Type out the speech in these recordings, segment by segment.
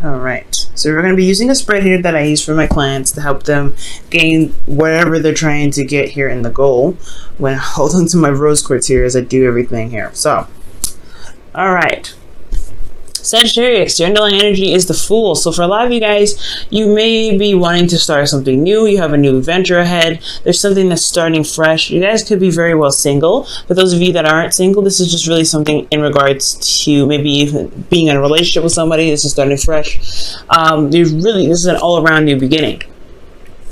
All right, so we're going to be using a spread here that I use for my clients to help them gain whatever they're trying to get here in the goal. I'm going to hold on to my rose quartz here as I do everything here. So, all right. Sagittarius, your underlying energy is the Fool. So for a lot of you guys, you may be wanting to start something new. You have a new venture ahead. There's something that's starting fresh. You guys could be very well single. For those of you that aren't single, this is just really something in regards to maybe even being in a relationship with somebody. This is starting fresh. This is an all-around new beginning.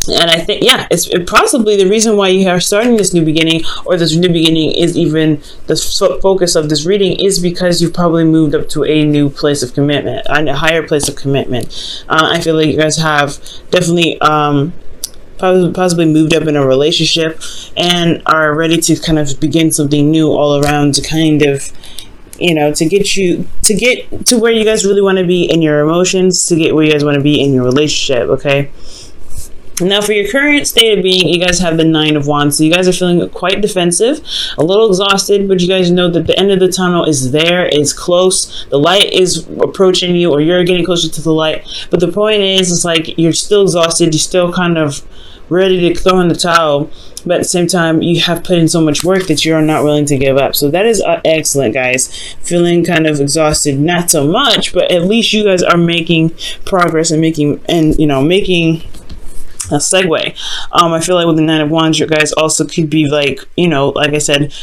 And I think, yeah, it's possibly the reason why you are starting this new beginning, or this new beginning is even the focus of this reading, is because you've probably moved up to a new place of commitment, a higher place of commitment. I feel like you guys have definitely possibly moved up in a relationship and are ready to kind of begin something new all around, to kind of, you know, to get to where you guys really want to be in your emotions, to get where you guys want to be in your relationship. Okay. Now, for your current state of being, you guys have the Nine of Wands. So you guys are feeling quite defensive, a little exhausted, but you guys know that the end of the tunnel is there, it's close. The light is approaching you, or you're getting closer to the light. But the point is, it's like you're still exhausted. You're still kind of ready to throw in the towel. But at the same time, you have put in so much work that you're not willing to give up. So that is excellent, guys. Feeling kind of exhausted, not so much, but at least you guys are making progress and making a segue. I feel like with the Nine of Wands, you guys also could be like, you know, like I said,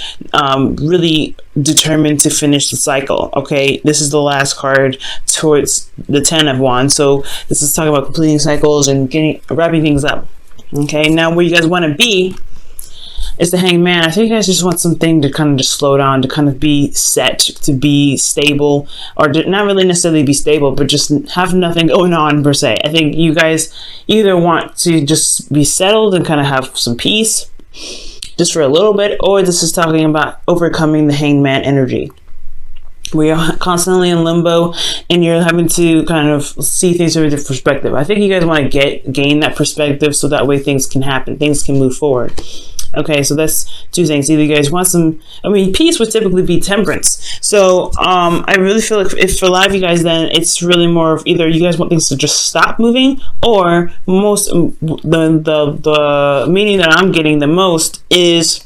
really determined to finish the cycle. Okay, this is the last card towards the Ten of Wands. So this is talking about completing cycles and wrapping things up. Okay, now where you guys want to be is the Hanged Man. I think you guys just want something to kind of just slow down, to kind of be set, to be stable, or not really necessarily be stable, but just have nothing going on per se. I think you guys either want to just be settled and kind of have some peace just for a little bit, or this is talking about overcoming the Hanged Man energy. We are constantly in limbo and you're having to kind of see things from a different perspective. I think you guys want to gain that perspective so that way things can happen, things can move forward. Okay, so that's two things. Either you guys want some, peace would typically be temperance. So I really feel like if for a lot of you guys, then it's really more of either you guys want things to just stop moving, or the meaning that I'm getting the most is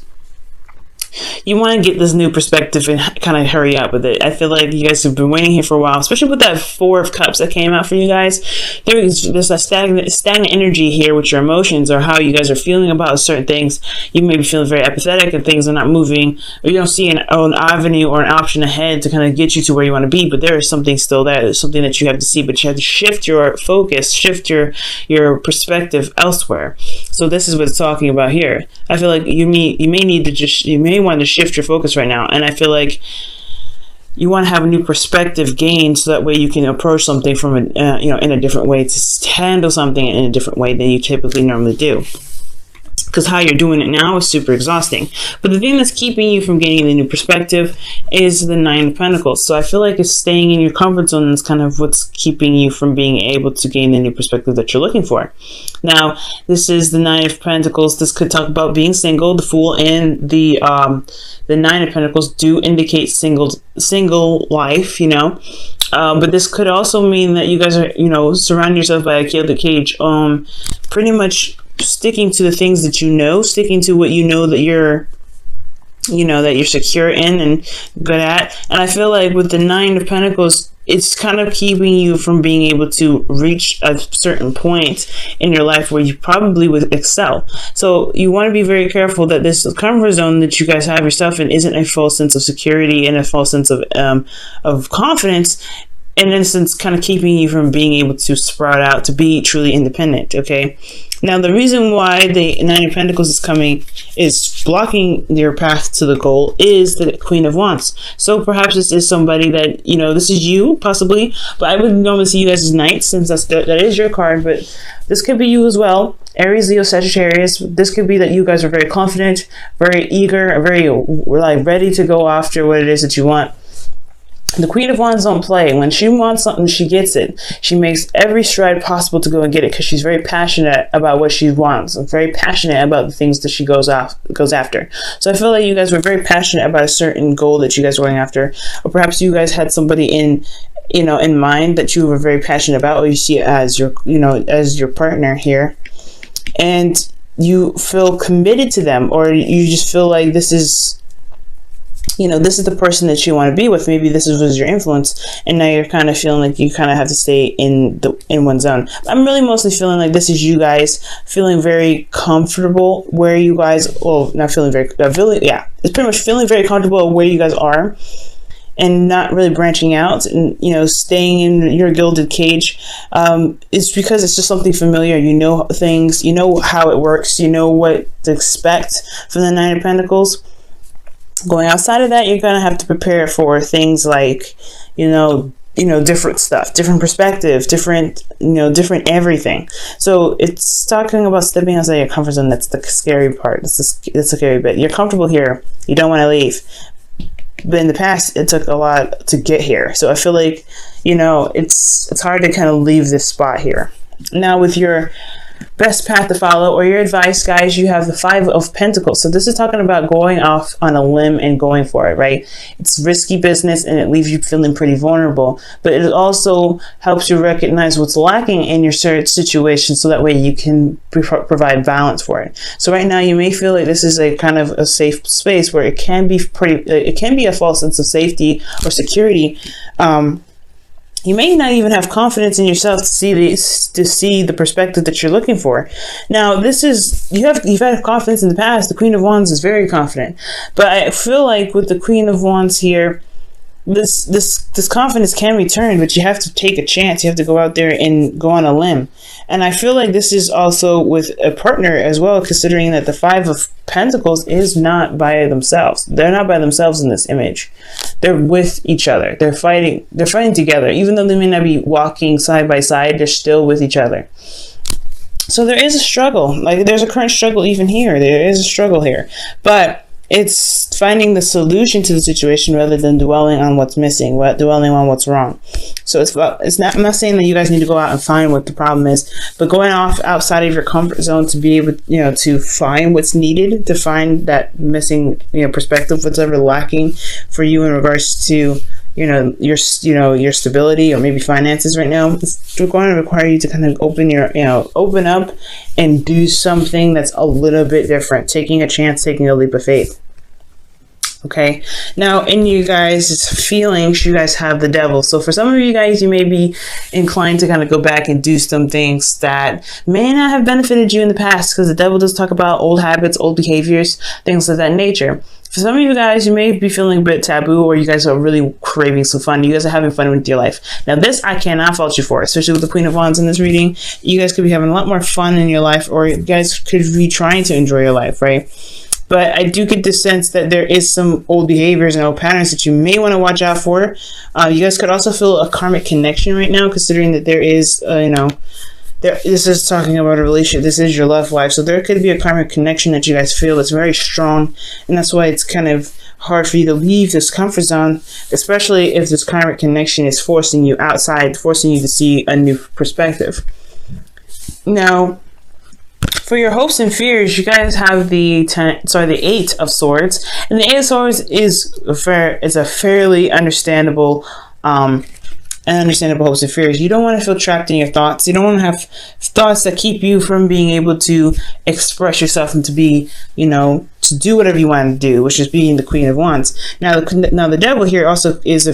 you want to get this new perspective and kind of hurry up with it. I feel like you guys have been waiting here for a while, especially with that Four of Cups that came out for you guys. There's a stagnant energy here with your emotions, or how you guys are feeling about certain things. You may be feeling very apathetic and things are not moving, or you don't see an avenue or an option ahead to kind of get you to where you want to be, but there is something still there. There's something that you have to see, but you have to shift your focus, shift your perspective elsewhere. So this is what it's talking about here. I feel like you may want to shift your focus right now, and I feel like you want to have a new perspective gained, so that way you can approach something from in a different way, to handle something in a different way than you typically normally do. Because how you're doing it now is super exhausting. But the thing that's keeping you from gaining the new perspective is the Nine of Pentacles. So I feel like it's staying in your comfort zone is kind of what's keeping you from being able to gain the new perspective that you're looking for. Now, this is the Nine of Pentacles. This could talk about being single. The Fool and the Nine of Pentacles do indicate single life, but this could also mean that you guys are, surrounding yourself by a gilded cage, pretty much sticking to the things that sticking to what that you're secure in and good at. And I feel like with the Nine of Pentacles, it's kind of keeping you from being able to reach a certain point in your life where you probably would excel. So you want to be very careful that this comfort zone that you guys have yourself in isn't a false sense of security and a false sense of confidence, in essence, kind of keeping you from being able to sprout out to be truly independent. Okay. Now, the reason why the Nine of Pentacles is blocking your path to the goal is the Queen of Wands. So perhaps this is somebody that, this is you possibly, but I would normally see you guys as knights, since that is your card, but this could be you as well. Aries, Leo, Sagittarius. This could be that you guys are very confident, very eager, very ready to go after what it is that you want. The Queen of Wands don't play. When she wants something, she gets it. She makes every stride possible to go and get it, because she's very passionate about what she wants, and very passionate about the things that she goes after. So I feel like you guys were very passionate about a certain goal that you guys were going after, or perhaps you guys had somebody in in mind, that you were very passionate about, or you see it as your, as your partner here, and you feel committed to them, or you just feel like this is, this is the person that you want to be with. Maybe this was your influence, and now you're kind of feeling like you kind of have to stay in one zone. I'm really mostly feeling like this is you guys feeling very comfortable where you guys, well, not feeling very, yeah, it's pretty much feeling very comfortable where you guys are, and not really branching out, and staying in your gilded cage. It's because it's just something familiar. You know things, you know how it works, you know what to expect from the Nine of Pentacles. Going outside of that, you're gonna have to prepare for things like, different stuff, different perspective, different everything. So it's talking about stepping outside your comfort zone. That's the scary part. That's the scary bit. You're comfortable here. You don't want to leave. But in the past, it took a lot to get here. So I feel like, it's hard to kind of leave this spot here. Now with your best path to follow, or your advice, guys, you have the Five of Pentacles. So this is talking about going off on a limb and going for it, right? It's risky business, and it leaves you feeling pretty vulnerable, but it also helps you recognize what's lacking in your certain situation, so that way you can provide balance for it. So right now you may feel like this is a kind of a safe space where it can be a false sense of safety or security. You may not even have confidence in yourself to see the perspective that you're looking for. Now, you've had confidence in the past. The Queen of Wands is very confident, but I feel like with the Queen of Wands here, this confidence can return, but you have to take a chance. You have to go out there and go on a limb. And I feel like this is also with a partner as well, considering that the Five of Pentacles is not by themselves. They're not by themselves in this image. They're with each other. They're fighting together. Even though they may not be walking side by side, they're still with each other. So there is a struggle. Like, there's a current struggle even here. There is a struggle here. But it's finding the solution to the situation rather than dwelling on what's missing, dwelling on what's wrong. So I'm not saying that you guys need to go out and find what the problem is, but going off outside of your comfort zone to be able, to find what's needed, to find that missing, perspective, what's ever lacking for you in regards to, your stability or maybe finances right now. It's going to require you to kind of open up and do something that's a little bit different, taking a chance, taking a leap of faith. Okay, now in you guys' feelings, you guys have the Devil. So for some of you guys, you may be inclined to kind of go back and do some things that may not have benefited you in the past, because the Devil does talk about old habits, old behaviors, things of that nature. For some of you guys, you may be feeling a bit taboo, or you guys are really craving some fun. You guys are having fun with your life. Now this, I cannot fault you for, especially with the Queen of Wands in this reading. You guys could be having a lot more fun in your life, or you guys could be trying to enjoy your life, right? But I do get the sense that there is some old behaviors and old patterns that you may want to watch out for. You guys could also feel a karmic connection right now, considering that there is, this is talking about a relationship. This is your love life. So there could be a karmic connection that you guys feel that's very strong. And that's why it's kind of hard for you to leave this comfort zone, especially if this karmic connection is forcing you outside, forcing you to see a new perspective. Now, for your hopes and fears, you guys have the Eight of Swords, and the Eight of Swords is a fairly understandable hopes and fears. You don't want to feel trapped in your thoughts. You don't want to have thoughts that keep you from being able to express yourself and to be, to do whatever you want to do, which is being the Queen of Wands. Now the Devil here also is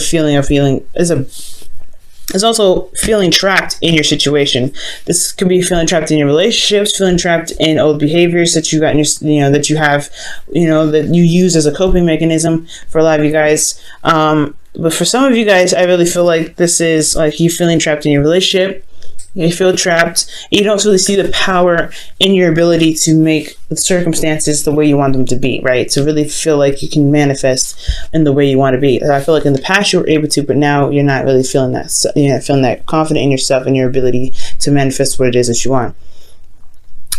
also feeling trapped in your situation. This could be feeling trapped in your relationships, feeling trapped in old behaviors that you got in your, that you have, that you use as a coping mechanism for a lot of you guys. But for some of you guys, I really feel like this is like you feeling trapped in your relationship. You feel trapped. You don't really see the power in your ability to make the circumstances the way you want them to be, right? To really feel like you can manifest in the way you want to be. I feel like in the past you were able to, but now you're not really feeling that. You're not feeling that confident in yourself and your ability to manifest what it is that you want.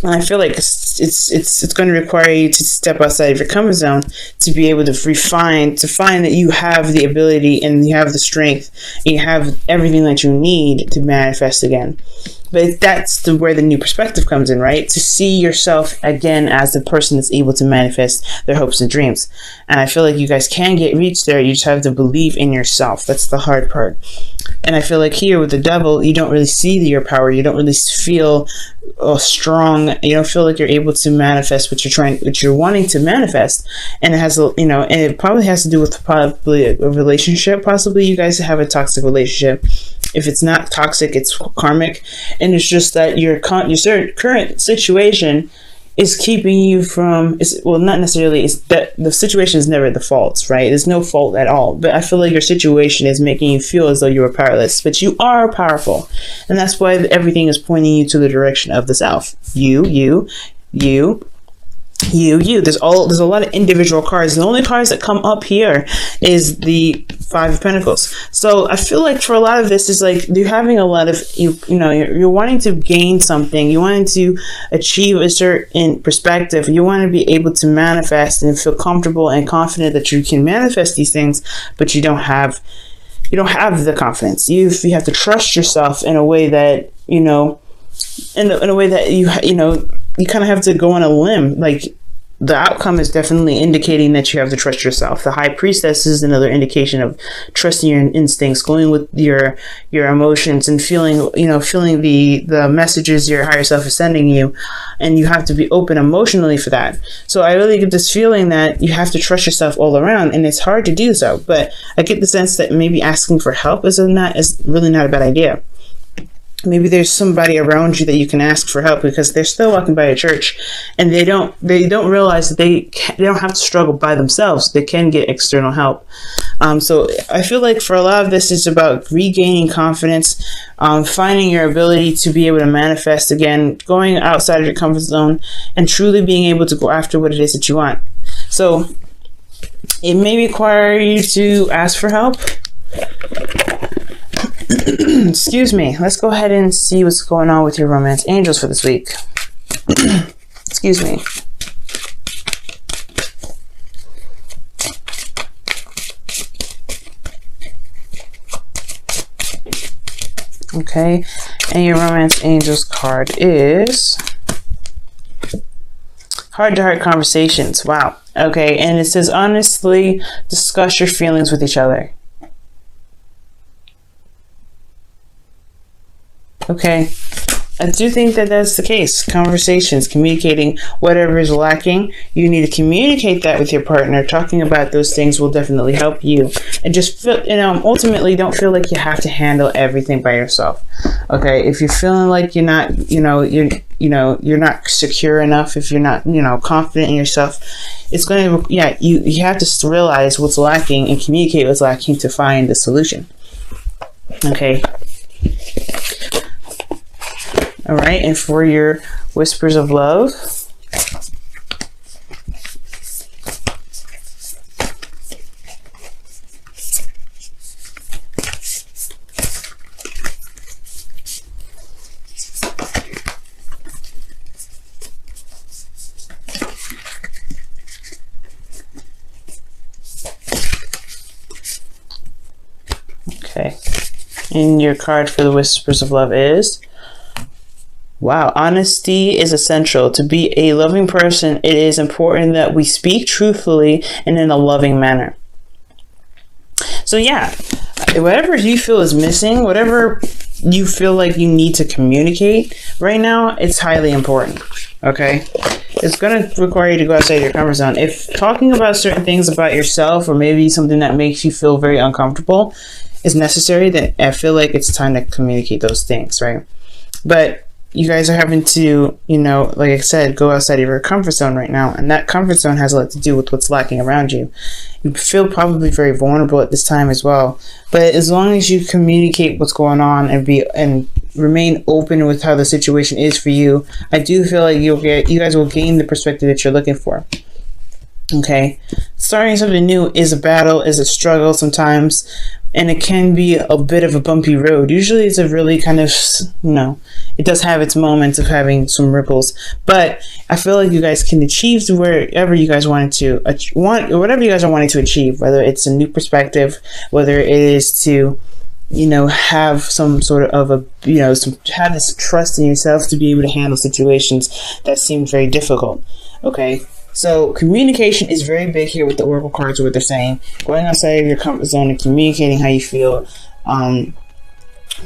And I feel like it's going to require you to step outside of your comfort zone to be able to find that you have the ability and you have the strength and you have everything that you need to manifest again. But that's where the new perspective comes in, right? To see yourself again as the person that's able to manifest their hopes and dreams. And I feel like you guys can reach there. You just have to believe in yourself. That's the hard part. And I feel like here with the devil, you don't really see your power. You don't really feel strong. You don't feel like you're able to manifest what you're wanting to manifest. And it has, and it probably has to do with probably a relationship. Possibly you guys have a toxic relationship. If it's not toxic, it's karmic. And it's just that your current situation is keeping you from, not necessarily, it's that the situation is never the fault, right? There's no fault at all. But I feel like your situation is making you feel as though you are powerless, but you are powerful. And that's why everything is pointing you to the direction of the south. You. There's a lot of individual cards. The only cards that come up here is the Five of Pentacles. So I feel like for a lot of this is like you're having a lot of you're wanting to gain something. You wanting to achieve a certain perspective. You want to be able to manifest and feel comfortable and confident that you can manifest these things, but you don't have the confidence. You have to trust yourself in a way that in a way that you kind of have to go on a limb. Like the outcome is definitely indicating that you have to trust yourself. The High Priestess is another indication of trusting your instincts, going with your emotions, and feeling the messages your higher self is sending you, and you have to be open emotionally for that. So I really get this feeling that you have to trust yourself all around, and it's hard to do so. But I get the sense that maybe asking for help is really not a bad idea. Maybe there's somebody around you that you can ask for help, because they're still walking by a church, and they don't realize that they don't have to struggle by themselves. They can get external help. So I feel like for a lot of this, it's about regaining confidence, finding your ability to be able to manifest again, going outside of your comfort zone, and truly being able to go after what it is that you want. So it may require you to ask for help. Excuse me. Let's go ahead and see what's going on with your romance angels for this week. Excuse me. Okay. And your romance angels card is heart-to-heart conversations. Wow. Okay. And it says honestly discuss your feelings with each other. Okay, I do think that that's the case. Conversations, communicating whatever is lacking. You need to communicate that with your partner. Talking about those things will definitely help you. And just feel, ultimately don't feel like you have to handle everything by yourself. Okay, if you're feeling like you're not, you're not secure enough, if you're not, confident in yourself, it's going to, you have to realize what's lacking and communicate what's lacking to find the solution. Okay. All right, and for your whispers of love, okay, and your card for the whispers of love is, wow, honesty is essential. To be a loving person, it is important that we speak truthfully and in a loving manner. So yeah, whatever you feel is missing, whatever you feel like you need to communicate right now, it's highly important. Okay? It's going to require you to go outside your comfort zone. If talking about certain things about yourself, or maybe something that makes you feel very uncomfortable, is necessary, then I feel like it's time to communicate those things, right? But you guys are having to, like I said, go outside of your comfort zone right now. And that comfort zone has a lot to do with what's lacking around you. You feel probably very vulnerable at this time as well. But as long as you communicate what's going on and remain open with how the situation is for you, I do feel like you guys will gain the perspective that you're looking for. Okay? Starting something new is a battle, is a struggle sometimes. And it can be a bit of a bumpy road. Usually it's a really kind of, it does have its moments of having some ripples. But I feel like you guys can achieve whatever you guys whatever you guys are wanting to achieve, whether it's a new perspective, whether it is to, have some sort of have this trust in yourself to be able to handle situations that seem very difficult. Okay. So communication is very big here with the Oracle cards, what they're saying. Going outside of your comfort zone and communicating how you feel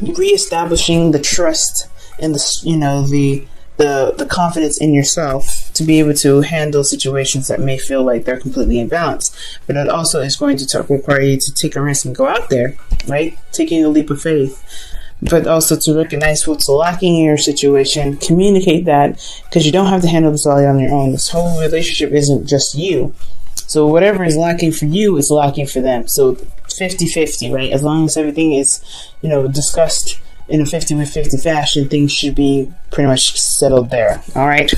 reestablishing the trust and the confidence in yourself to be able to handle situations that may feel like they're completely imbalanced. But it also is going to require you to take a risk and go out there, right? Taking a leap of faith. But also to recognize what's lacking in your situation, communicate that, because you don't have to handle this all on your own. This whole relationship isn't just you. So whatever is lacking for you is lacking for them. So 50-50, right? As long as everything is, discussed in a 50-50 fashion, things should be pretty much settled there. All right.